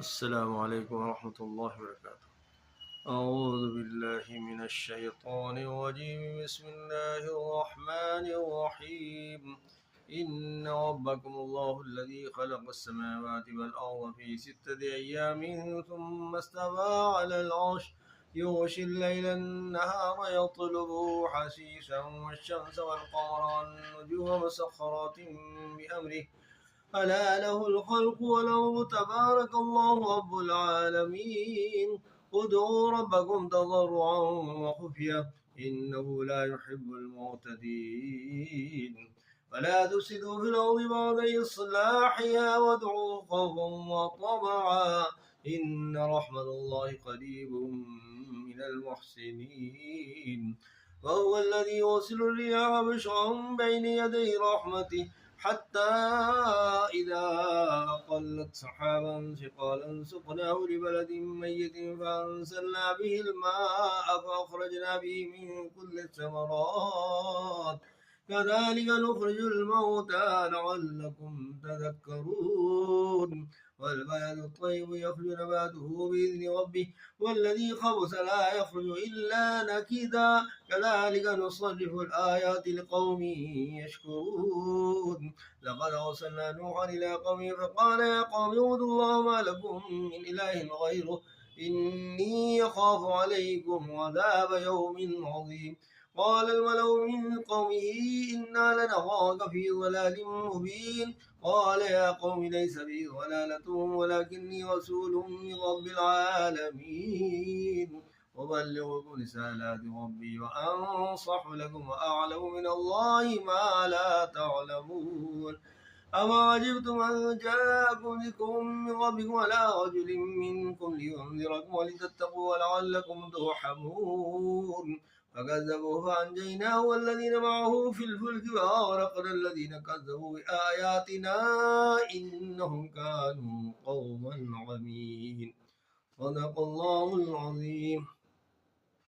السلام عليكم ورحمة الله وبركاته. أعوذ بالله من الشيطان الرجيم. بسم الله الرحمن الرحيم. إن ربكم الله الذي خلق السماوات والأرض في 6 أيام ثم استوى على العرش يغشي الليل النهار يطلبه حسيسا والشمس والقمر والنجوم مسخرات بأمره ألا له الخلق والأمر تبارك الله رب العالمين. ادعوا ربكم تضرعا وخفية إنه لا يحب المعتدين. فلا تفسدوا في الأرض بعد إصلاحها وادعوا خوفا وطمعا إن رحمة الله قريب من المحسنين. وهو الذي يرسل الرياح بشرا بين يدي رحمته حتى إذا أقلت سحابا ثقالا سقناه لبلد ميت فأنزلنا به الماء فأخرجنا به من كل الثمرات كذلك نخرج الموتى لعلكم تذكرون. والبلد الطيب يخرج نباته بإذن ربه والذي خبث لا يخرج إلا نكدا كذلك نصرف الآيات لقوم يشكرون. لقد أرسلنا نوحا إلى قومه فقال يا قوم اعبدوا الله ما لكم من إله غيره إني أخاف عليكم عذاب يوم عظيم. قال الملأ من قومه إنا لنراك في ضلال مبين. قال يا قوم ليس بي ضلالة ولكني رسول من رب العالمين أبلغكم رسالات ربي وأنصح لكم وأعلم من الله ما لا تعلمون. أما عجبتم أن جاءكم ذكر من ربكم على رجل منكم لينذركم ولتتقوا ولعلكم ترحمون. فكذبوه فأنجيناه والذين معه في الفلك وأغرقنا الذين كذبوا بآياتنا إنهم كانوا قوما عمين. صدق الله العظيم.